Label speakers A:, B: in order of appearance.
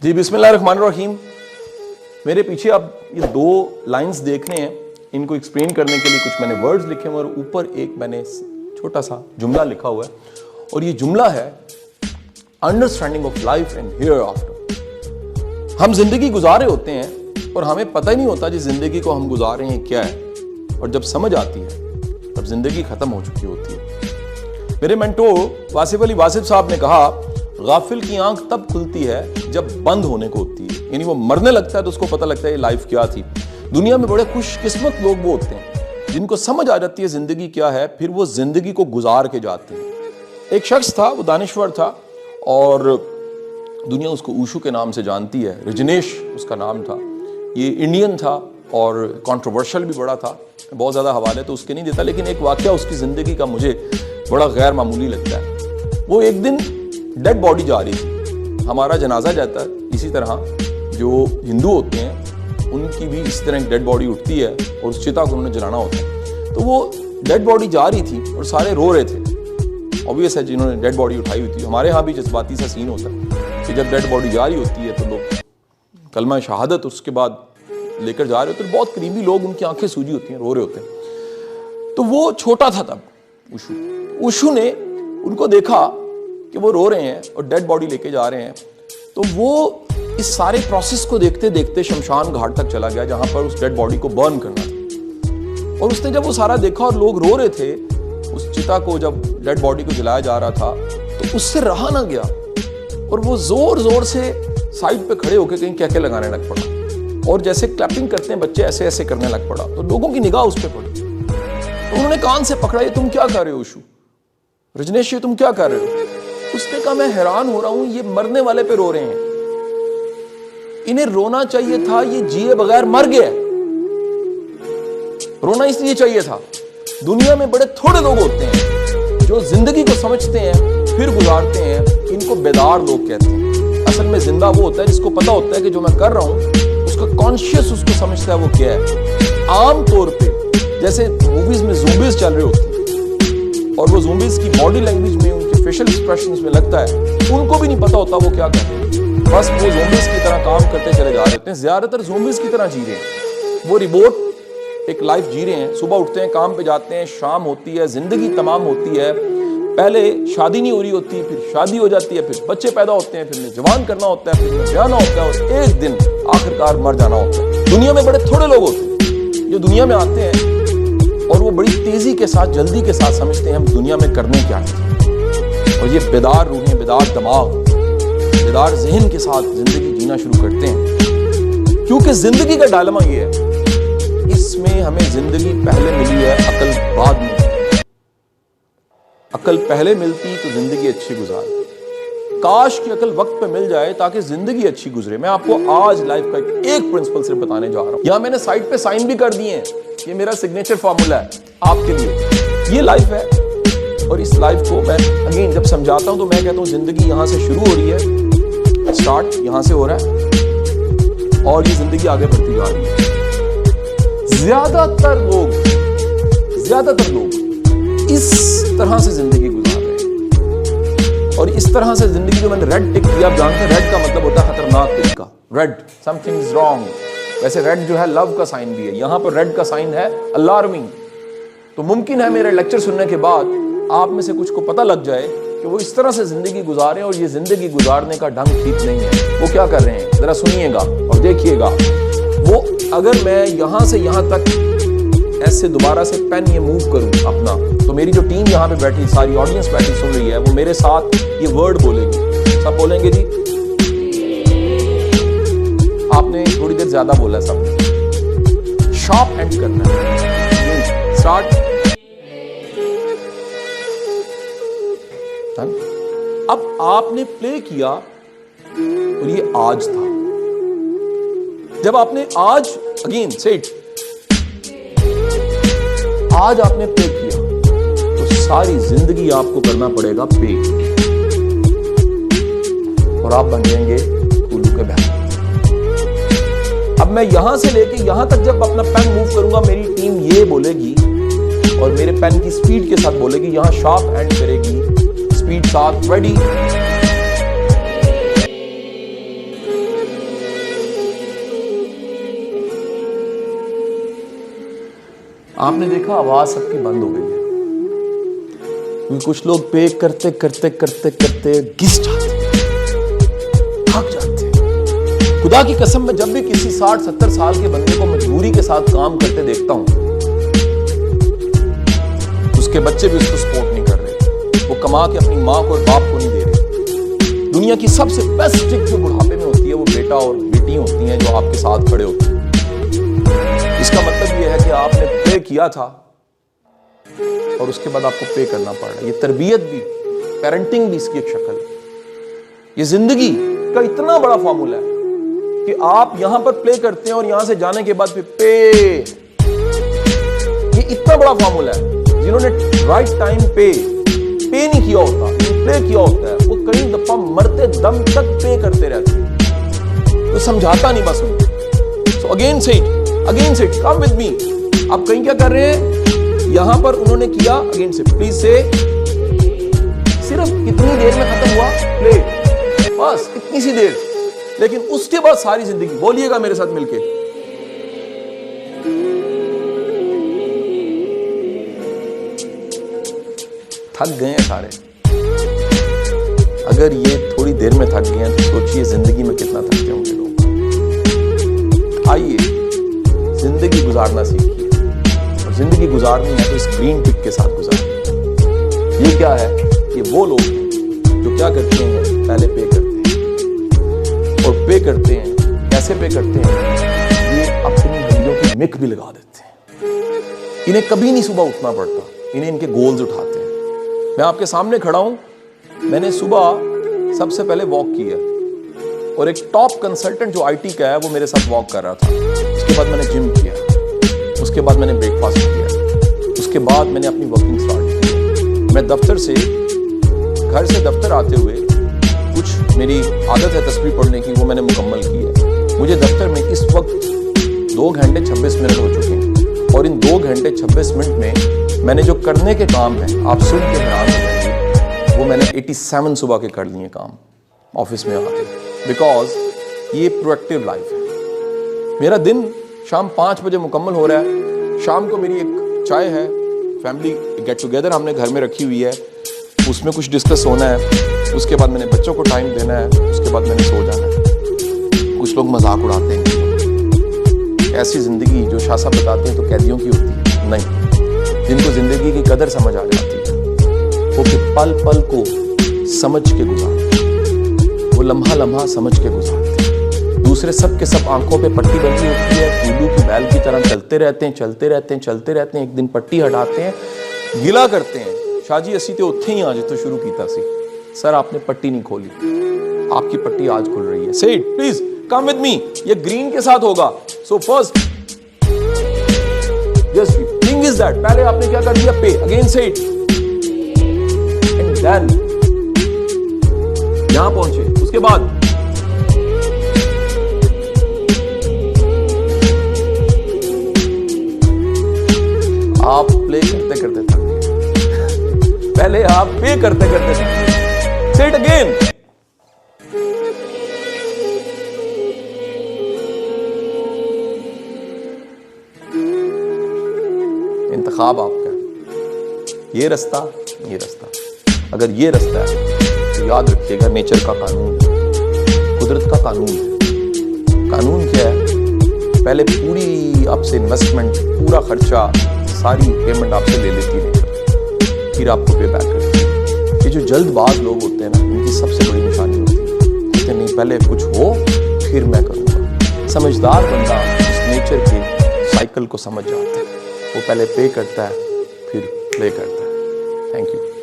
A: जी बिस्मिल्लाहिर्रहमानिर्रहीम। मेरे पीछे आप ये दो लाइंस देख रहे हैं, इनको एक्सप्लेन करने के लिए कुछ मैंने वर्ड्स लिखे हैं और ऊपर एक मैंने छोटा सा जुमला लिखा हुआ है और ये जुमला है understanding of life and here after. हम जिंदगी गुजारे होते हैं और हमें पता ही नहीं होता जी जिंदगी को हम गुजार रहे हैं क्या है, और जब समझ आती है तब जिंदगी खत्म हो चुकी होती है। मेरे मेंटोर वासिफ अली वासिफ साहब ने कहा, गाफिल की आंख तब खुलती है जब बंद होने को होती है, यानी वो मरने लगता है तो उसको पता लगता है ये लाइफ क्या थी। दुनिया में बड़े खुशकिस्मत लोग वो होते हैं जिनको समझ आ जाती है जिंदगी क्या है, फिर वो जिंदगी को गुजार के जाते हैं। एक शख्स था, वो दानिश्वर था और दुनिया उसको ऊशू के नाम से जानती है। रजनेश उसका नाम था। ये इंडियन था और कंट्रोवर्शियल भी बड़ा था। बहुत ज़्यादा हवाले तो उसके नहीं देता, लेकिन एक वाकया उसकी ज़िंदगी का मुझे बड़ा गैर मामूली लगता है। वो एक दिन डेड बॉडी जा रही थी, हमारा जनाजा जाता है इसी तरह, जो हिंदू होते हैं उनकी भी इसी तरह एक डेड बॉडी उठती है और उस चिता को उन्होंने जलाना होता है। तो वो डेड बॉडी जा रही थी और सारे रो रहे थे। ऑब्वियस है जिन्होंने डेड बॉडी उठाई हुई थी। हमारे यहाँ भी जज्बाती सा सीन होता है कि जब डेड बॉडी जा रही होती है तो लोग कलमा शहादत उसके बाद लेकर जा रहे होते हैं। बहुत करीबी लोग, उनकी आंखें सूजी होती हैं, रो रहे होते हैं। तो वो छोटा था तब, ऊशू ने उनको देखा कि वो रो रहे हैं और डेड बॉडी लेके जा रहे हैं। तो वो इस सारे प्रोसेस को देखते देखते शमशान घाट तक चला गया जहां पर उस डेड बॉडी को बर्न करना था। और उसने जब वो सारा देखा और लोग रो रहे थे उस चिता को, जब डेड बॉडी को जलाया जा रहा था, तो उससे रहा ना गया और वो जोर जोर से साइड पे खड़े होकर कहीं कहके लगाने लग पड़ा और जैसे क्लैपिंग करते हैं बच्चे ऐसे ऐसे करने लग पड़ा। तो लोगों की निगाह उस पर पड़ी तो उन्होंने कान से पकड़ा, ये तुम क्या कर रहे हो ऊशू, रजनेश ये तुम क्या कर रहे हो। उसने कहा, मैं हैरान हो रहा हूं, ये मरने वाले पे रो रहे हैं, इन्हें रोना चाहिए था, ये जिए बगैर मर गया। रोना इसलिए चाहिए था। दुनिया में बड़े थोड़े लोग होते हैं जो जिंदगी को समझते हैं फिर गुजारते हैं, इनको बेदार लोग कहते हैं। असल में जिंदा वो होता है जिसको पता होता है कि जो मैं कर रहा हूं उसका कॉन्शियस उसको समझता है वो क्या है। आम तौर पे जैसे मूवीज में ज़ोंबीज चल रहे होते हैं और वो ज़ोंबीज की बॉडी लैंग्वेज में, उनके फेशियल एक्सप्रेशंस में लगता है उनको भी नहीं पता होता वो क्या कर रहे हैं, बस वो ज़ोंबीज की तरह काम करते चले जा रहे हैं। ज्यादातर ज़ोंबीज की तरह जी रहे हैं, वो रिबोट एक लाइफ जी रहे हैं। सुबह उठते हैं, काम पे जाते हैं, शाम होती है, जिंदगी तमाम होती है। पहले शादी नहीं हो रही होती, फिर शादी हो जाती है, फिर बच्चे पैदा होते हैं, फिर जवान करना होता है, फिर ब्याहना होता है और एक दिन आखिरकार मर जाना होता है। दुनिया में बड़े थोड़े लोग होते हैं जो दुनिया में आते हैं और वो बड़ी तेजी के साथ, जल्दी के साथ समझते हैं हम दुनिया में करने क्या है। और ये बेदार रूहें, बेदार दिमाग, बेदार ज़हन के साथ जिंदगी जीना शुरू करते हैं। क्योंकि जिंदगी का डायलेमा ये है, इसमें हमें जिंदगी पहले मिली है, अकल बाद में। अकल पहले मिलती तो जिंदगी अच्छी गुजारती। काश की अकल वक्त पे मिल जाए ताकि जिंदगी अच्छी गुजरे। मैं आपको आज लाइफ का एक प्रिंसिपल सिर्फ बताने जा रहा हूं। यहां मैंने साइड पे साइन भी कर दिए हैं, ये मेरा सिग्नेचर फॉर्मूला है आपके लिए। ये लाइफ है और इस लाइफ को मैं अगेन जब समझाता हूं तो मैं कहता हूं जिंदगी यहां से शुरू हो रही है, स्टार्ट यहां से हो रहा है और ये जिंदगी आगे बढ़ती जा रही है। ज्यादातर लोग इस तरह से जिंदगी गुजार रहे हैं और इस तरह से जिंदगी, जो मैंने रेड टिक किया, आप जानते हैं रेड का मतलब होता है खतरनाक तरीका। Red, something is wrong. वैसे रेड जो है लव का साइन भी है, यहां पर रेड का साइन है अलार्मिंग। तो मुमकिन है मेरे लेक्चर सुनने के बाद आप में से कुछ को पता लग जाए कि वो इस तरह से जिंदगी गुजारें और ये जिंदगी गुजारने का ढंग ठीक नहीं है। वो क्या कर रहे हैं जरा सुनिएगा और देखिएगा। वो अगर मैं यहां से यहां तक ऐसे दोबारा से पेन ये मूव करूं अपना, तो मेरी जो टीम यहाँ पे बैठी, सारी ऑडियंस बैठी सुन रही है, वो मेरे साथ ये वर्ड बोलेगी। सब बोलेंगे जी, आपने थोड़ी देर ज्यादा बोला। सब शॉप एंड करना है, स्टार्ट। अब आपने प्ले किया और ये आज था। जब आपने आज, अगेन सेट, आज आपने पे किया तो सारी जिंदगी आपको करना पड़ेगा पे और आप बन जाएंगे उल्लू के बैल। अब मैं यहां से लेके यहां तक जब अपना पेन मूव करूंगा, मेरी टीम ये बोलेगी और मेरे पेन की स्पीड के साथ बोलेगी, यहां शार्प एंड करेगी, स्पीड साथ, रेडी। आपने देखा आवाज सबकी बंद हो गई है, क्योंकि कुछ लोग पे करते करते करते करते घिस जाते हैं, थक जाते हैं। खुदा की कसम, मैं जब भी किसी 60-70 साल के बंदे को मजबूरी के साथ काम करते देखता हूं, उसके बच्चे भी उसको सपोर्ट नहीं कर रहे, वो कमा के अपनी माँ को और बाप को नहीं दे रहे। दुनिया की सबसे बेस्ट ट्रिक जो बुढ़ापे में होती है वो बेटा और बेटी होती हैं जो आपके साथ खड़े होते हैं। इसका मतलब ये है कि आपने पे किया था और उसके बाद आपको पे करना पड़ रहा है। ये तरबियत भी, पेरेंटिंग भी इसकी एक शक्ल है। ये जिंदगी का इतना बड़ा फॉर्मूला है कि आप यहां पर प्ले करते हैं और यहां से जाने के बाद फिर पे, ये इतना बड़ा फॉर्मूला है। जिन्होंने राइट टाइम पे नहीं किया होता, प्ले किया होता है, वो कई दफा मरते दम तक पे करते रहते हैं। तो समझाता नहीं बस उनको। सो अगेन से इट, कम विद मी। आप कहीं क्या कर रहे हैं, यहां पर उन्होंने किया, अगेन से, प्लीज से, सिर्फ कितनी देर में खत्म हुआ प्ले, बस इतनी सी देर, लेकिन उसके बाद सारी जिंदगी। बोलिएगा मेरे साथ मिलके, थक गए हैं सारे। अगर ये थोड़ी देर में थक गए हैं तो सोचिए जिंदगी में कितना थकते होंगे लोग। आइए जिंदगी गुजारना सीखिए, और जिंदगी गुजारनी है तो इस ग्रीन टिक के साथ गुजारिए। ये क्या है, ये वो लोग हैं जो क्या करते हैं, पहले पे करते हैं, और पे करते हैं, कैसे पे करते हैं, ये अपनी हड्डियों की मिक भी लगा देते हैं। इन्हें कभी नहीं सुबह उठना पड़ता, इन्हें इनके गोल्स उठाते हैं। मैं आपके सामने खड़ा हूं, मैंने सुबह सबसे पहले वॉक किया, और एक टॉप कंसल्टेंट जो आईटी का है वो मेरे साथ वॉक कर रहा था। उसके बाद मैंने जिम किया, उसके बाद मैंने ब्रेकफास्ट किया, उसके बाद मैंने अपनी वर्किंग स्टार्ट की। मैं दफ्तर से, घर से दफ्तर आते हुए, कुछ मेरी आदत है तस्बीह पढ़ने की, वो मैंने मुकम्मल की है। मुझे दफ्तर में इस वक्त 2 घंटे 26 मिनट हो चुके हैं, और इन 2 घंटे 26 मिनट में मैंने जो करने के काम है, आप सुन के हैरान हो जाएंगे, वो मैंने 87 सुबह के कर लिए काम ऑफिस में आके, बिकॉज ये प्रोडक्टिव लाइफ है। मेरा दिन शाम 5 बजे मुकम्मल हो रहा है। शाम को मेरी एक चाय है, फैमिली गेट टुगेदर हमने घर में रखी हुई है, उसमें कुछ डिस्कस होना है। उसके बाद मैंने बच्चों को टाइम देना है, उसके बाद मैंने सो जाना है। कुछ लोग मजाक उड़ाते हैं, ऐसी जिंदगी जो शाह साहब बताते हैं तो कैदियों की होती है। नहीं, जिनको जिंदगी की कदर समझ आ जाती है, वो पल पल को समझ के गुजारते हैं, वो लम्हा लम्हा समझ के गुजारते हैं। दूसरे सब के सब आंखों पे पट्टी बंधी होती है, उल्लू की बैल की तरह चलते रहते हैं। एक दिन पट्टी हटाते हैं, गिला करते हैं, शाह जी असी तो उत्थे ही आज तो शुरू कीता सी, सर आपने पट्टी नहीं खोली, आपकी पट्टी आज खुल रही है। से it, please come with me. ये ग्रीन के साथ होगा। So first just thing is that, पहले आपने क्या कर दिया, पे, अगेन से इट, एंड देन यहां पहुंचे। उसके बाद आप प्ले करते करते थक गए, पहले आप पे करते करते थक गए। से इट अगेन, इंतखाब आपका, ये रास्ता, ये रास्ता। अगर ये रास्ता है तो याद रखिएगा, नेचर का कानून है, कुदरत का कानून है। कानून क्या है, पहले पूरी आपसे इन्वेस्टमेंट, पूरा खर्चा, सारी पेमेंट आपसे ले लेती है, फिर आपको पे बैक करती है। ये जो जल्दबाज लोग होते हैं ना, इनकी सबसे बड़ी निशानी होती है, कहते नहीं पहले कुछ हो फिर मैं करूँगा। समझदार बंदा इस नेचर के साइकिल को समझ जाता है, वो पहले पे करता है फिर प्ले करता है। Thank you.